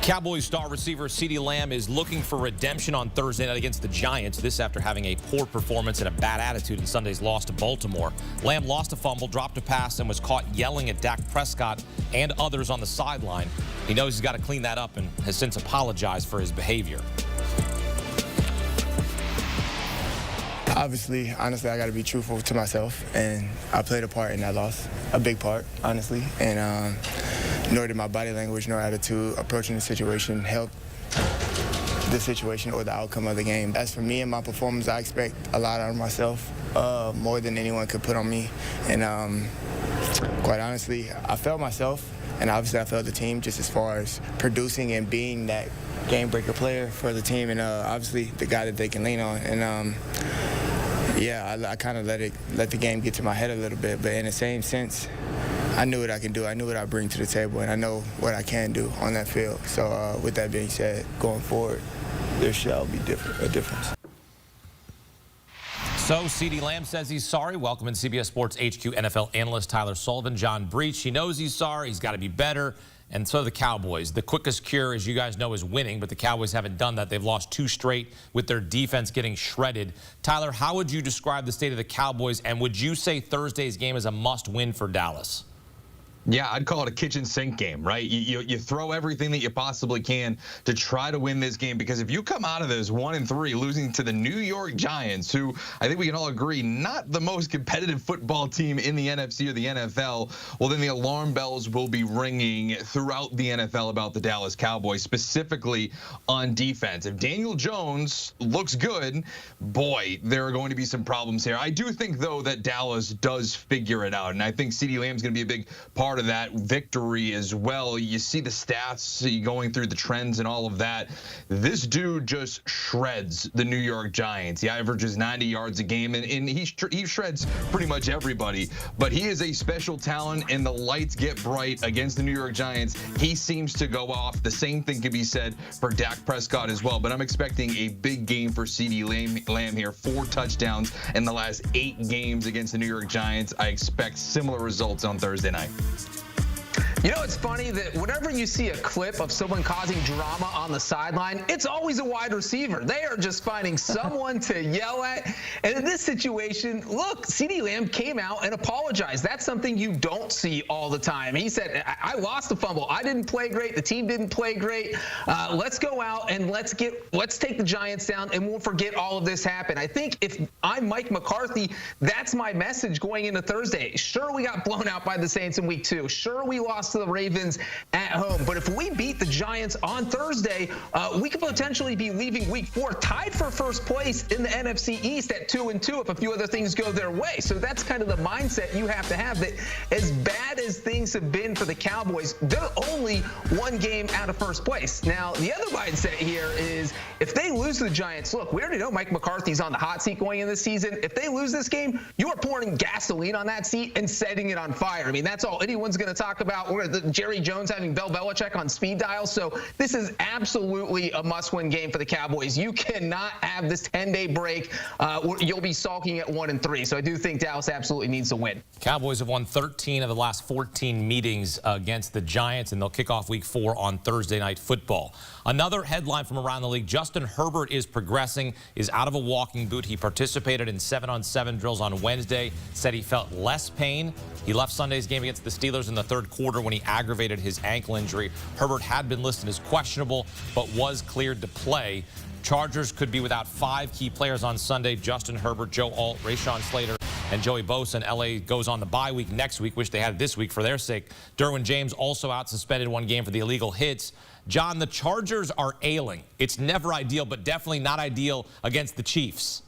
Cowboys star receiver CeeDee Lamb is looking for redemption on Thursday night against the Giants. This after having a poor performance and a bad attitude in Sunday's loss to Baltimore. Lamb lost a fumble, dropped a pass, and was caught yelling at Dak Prescott and others on the sideline. He knows he's got to clean that up and has since apologized for his behavior. Honestly, I got to be truthful to myself, and I played a part in that loss, a big part, honestly. And nor did my body language nor attitude approaching the situation help the situation or the outcome of the game. As for me and my performance, I expect a lot out of myself, more than anyone could put on me. And quite honestly, I felt myself, and obviously I felt the team just as far as producing and being that game-breaker player for the team, and obviously the guy that they can lean on. And yeah, I kind of let the game get to my head a little bit, but in the same sense, I knew what I can do. I knew what I bring to the table, and I know what I can do on that field. So with that being said, going forward, there shall be a difference. So CeeDee Lamb says he's sorry. Welcoming CBS Sports HQ NFL analyst Tyler Sullivan, John Breech. He knows he's sorry. He's got to be better. And so the Cowboys. The quickest cure, as you guys know, is winning, but the Cowboys haven't done that. They've lost 2 straight with their defense getting shredded. Tyler, how would you describe the state of the Cowboys, and would you say Thursday's game is a must-win for Dallas? Yeah, I'd call it a kitchen sink game, right? You throw everything that you possibly can to try to win this game, because if you come out of this 1-3 losing to the New York Giants, who I think we can all agree not the most competitive football team in the NFC or the NFL, well, then the alarm bells will be ringing throughout the NFL about the Dallas Cowboys, specifically on defense. If Daniel Jones looks good, boy, there are going to be some problems here. I do think, though, that Dallas does figure it out, and I think CeeDee Lamb's going to be a big part of that victory as well. You see the stats going through the trends and all of that. This dude just shreds the New York Giants. He averages 90 yards a game, and he shreds pretty much everybody. But he is a special talent, and the lights get bright against the New York Giants. He seems to go off. The same thing can be said for Dak Prescott as well. But I'm expecting a big game for CeeDee Lamb here. 4 touchdowns in the last 8 games against the New York Giants. I expect similar results on Thursday night. You know, it's funny that whenever you see a clip of someone causing drama on the sideline, it's always a wide receiver. They are just finding someone to yell at. And in this situation, look, CeeDee Lamb came out and apologized. That's something you don't see all the time. He said, I lost the fumble. I didn't play great. The team didn't play great. Let's go out and let's take the Giants down, and we'll forget all of this happened. I think if I'm Mike McCarthy, that's my message going into Thursday. Sure, we got blown out by the Saints in week 2. Sure, we lost to the Ravens at home. But if we beat the Giants on Thursday, we could potentially be leaving week 4 tied for first place in the NFC East at 2-2 if a few other things go their way. So that's kind of the mindset you have to have, that as bad as things have been for the Cowboys, they're only 1 game out of first place. Now, the other mindset here is if they lose to the Giants, look, we already know Mike McCarthy's on the hot seat going in this season. If they lose this game, you are pouring gasoline on that seat and setting it on fire. I mean, that's all anyone's going to talk about. Jerry Jones having Bill Belichick on speed dial. So this is absolutely a must-win game for the Cowboys. You cannot have this 10-day break. You'll be sulking at 1-3. So I do think Dallas absolutely needs to win. Cowboys have won 13 of the last 14 meetings against the Giants, and they'll kick off week 4 on Thursday Night Football. Another headline from around the league, Justin Herbert is progressing, is out of a walking boot. He participated in 7-on-7 drills on Wednesday, said he felt less pain. He left Sunday's game against the Steelers in the 3rd quarter when he aggravated his ankle injury. Herbert had been listed as questionable, but was cleared to play. Chargers could be without 5 key players on Sunday: Justin Herbert, Joe Alt, Rashawn Slater, and Joey Bosa. And LA goes on the bye week next week, which they had this week for their sake. Derwin James also out, suspended 1 game for the illegal hits. John, the Chargers are ailing. It's never ideal, but definitely not ideal against the Chiefs.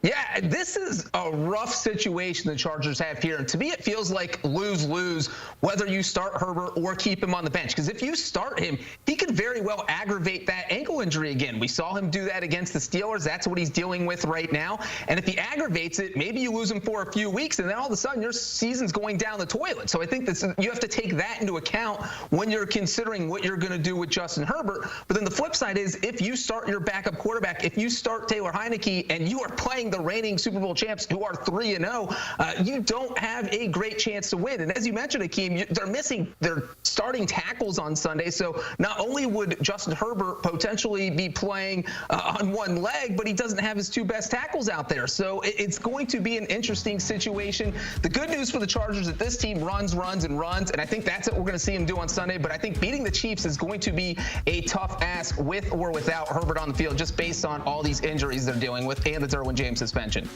Yeah, this is a rough situation the Chargers have here. And to me, it feels like lose-lose whether you start Herbert or keep him on the bench. Because if you start him, he could very well aggravate that ankle injury again. We saw him do that against the Steelers. That's what he's dealing with right now. And if he aggravates it, maybe you lose him for a few weeks, and then all of a sudden your season's going down the toilet. So I think you have to take that into account when you're considering what you're going to do with Justin Herbert. But then the flip side is, if you start your backup quarterback, if you start Taylor Heineke and you are playing playing the reigning Super Bowl champs who are 3-0, you don't have a great chance to win. And as you mentioned, Akeem, they're missing their starting tackles on Sunday. So not only would Justin Herbert potentially be playing on one leg, but he doesn't have his two best tackles out there. So it's going to be an interesting situation. The good news for the Chargers is that this team runs, and I think that's what we're going to see him do on Sunday. But I think beating the Chiefs is going to be a tough ask with or without Herbert on the field, just based on all these injuries they're dealing with and the Derwin James suspension.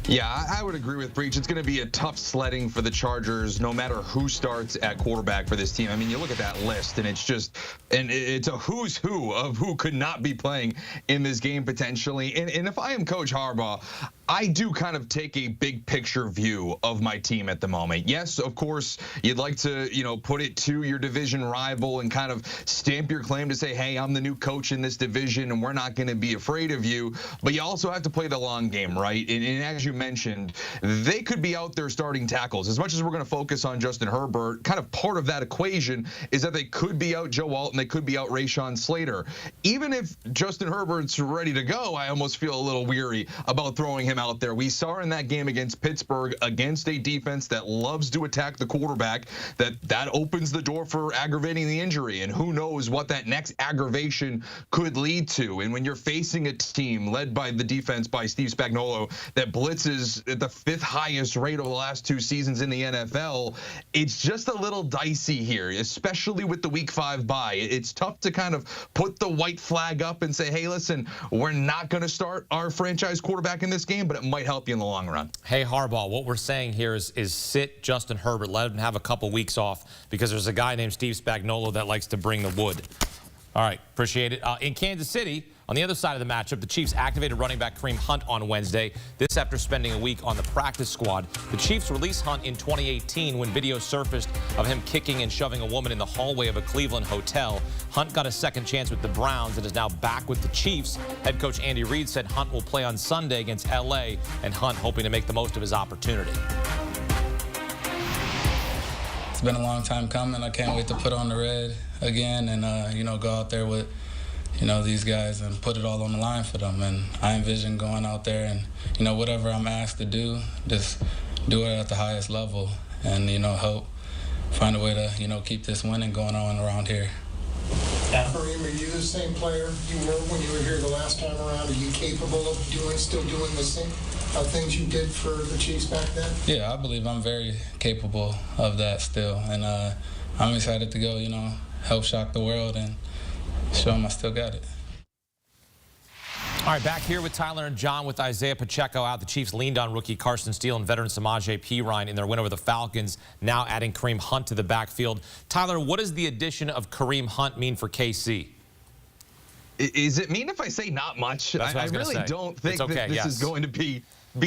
Yeah, I would agree with Breech. It's going to be a tough sledding for the Chargers, no matter who starts at quarterback for this team. I mean, you look at that list, and it's a who's who of who could not be playing in this game potentially. And if I am Coach Harbaugh, I do kind of take a big picture view of my team at the moment. Yes, of course, you'd like to, put it to your division rival and kind of stamp your claim to say, hey, I'm the new coach in this division, and we're not going to be afraid of you. But you also have to play the long game, right? And as you mentioned, they could be out there starting tackles. As much as we're going to focus on Justin Herbert, kind of part of that equation is that they could be out Joe Alt and they could be out Rashawn Slater. Even if Justin Herbert's ready to go, I almost feel a little weary about throwing him out there. We saw in that game against Pittsburgh, against a defense that loves to attack the quarterback, that opens the door for aggravating the injury. And who knows what that next aggravation could lead to. And when you're facing a team led by the defense by Steve Spagnuolo that blitzes at the 5th highest rate over the last 2 seasons in the NFL, it's just a little dicey here, especially with the Week 5 bye. It's tough to kind of put the white flag up and say, hey, listen, we're not going to start our franchise quarterback in this game, but it might help you in the long run. Hey, Harbaugh, what we're saying here is sit Justin Herbert, let him have a couple weeks off, because there's a guy named Steve Spagnuolo that likes to bring the wood. All right, appreciate it. In Kansas City, on the other side of the matchup, the Chiefs activated running back Kareem Hunt on Wednesday. This after spending a week on the practice squad. The Chiefs released Hunt in 2018 when video surfaced of him kicking and shoving a woman in the hallway of a Cleveland hotel. Hunt got a second chance with the Browns and is now back with the Chiefs. Head coach Andy Reid said Hunt will play on Sunday against LA, and Hunt hoping to make the most of his opportunity. It's been a long time coming. I can't wait to put on the red again and, go out there with these guys and put it all on the line for them. And I envision going out there and, whatever I'm asked to do, just do it at the highest level and, help find a way to, keep this winning going on around here. Kareem, are you the same player you were when you were here the last time around? Are you capable of still doing the same things you did for the Chiefs back then? Yeah, I believe I'm very capable of that still. And I'm excited to go, help shock the world and show them I still got it. All right, back here with Tyler and John with Isaiah Pacheco out. The Chiefs leaned on rookie Carson Steele and veteran Samaje Perine in their win over the Falcons, now adding Kareem Hunt to the backfield. Tyler, what does the addition of Kareem Hunt mean for KC? Is it mean if I say not much? I really don't think that this is going to be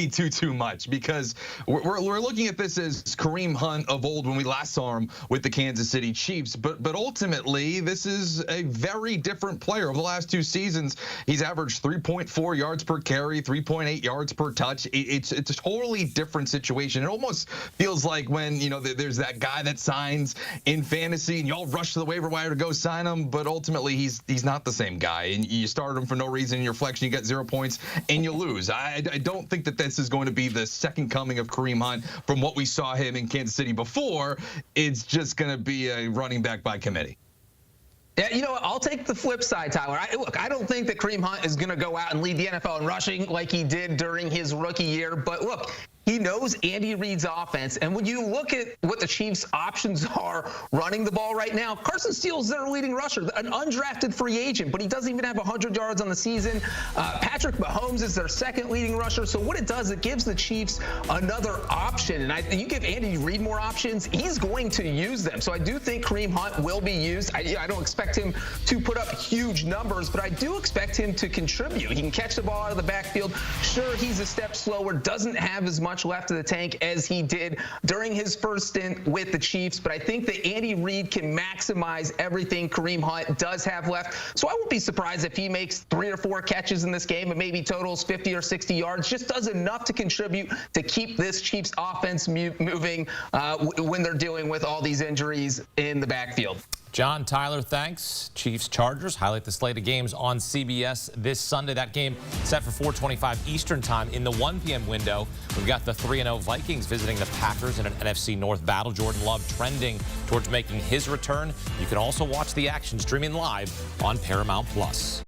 too much, because we're looking at this as Kareem Hunt of old when we last saw him with the Kansas City Chiefs, but ultimately this is a very different player. Over the last 2 seasons, he's averaged 3.4 yards per carry, 3.8 yards per touch. It's a totally different situation. It almost feels like when there's that guy that signs in fantasy and you all rush to the waiver wire to go sign him, but ultimately he's not the same guy, and you started him for no reason in your flex, and you got 0 points and you lose. I don't think that this is going to be the second coming of Kareem Hunt from what we saw him in Kansas City before. It's just going to be a running back by committee. Yeah, you know what? I'll take the flip side, Tyler. I don't think that Kareem Hunt is going to go out and lead the NFL in rushing like he did during his rookie year. But look, he knows Andy Reid's offense. And when you look at what the Chiefs' options are running the ball right now, Carson Steele's their leading rusher, an undrafted free agent, but he doesn't even have 100 yards on the season. Patrick Mahomes is their second leading rusher. So what it does, it gives the Chiefs another option. And you give Andy Reid more options, he's going to use them. So I do think Kareem Hunt will be used. I don't expect him to put up huge numbers, but I do expect him to contribute. He can catch the ball out of the backfield. Sure, he's a step slower, doesn't have as much left of the tank as he did during his first stint with the Chiefs, but I think that Andy Reid can maximize everything Kareem Hunt does have left. So I won't be surprised if he makes 3 or 4 catches in this game and maybe totals 50 or 60 yards, just does enough to contribute to keep this Chiefs offense moving when they're dealing with all these injuries in the backfield. John, Tyler, thanks. Chiefs Chargers highlight the slate of games on CBS this Sunday. That game set for 4:25 Eastern time. In the 1 p.m. window, we've got the 3-0 Vikings visiting the Packers in an NFC North battle. Jordan Love trending towards making his return. You can also watch the action streaming live on Paramount+.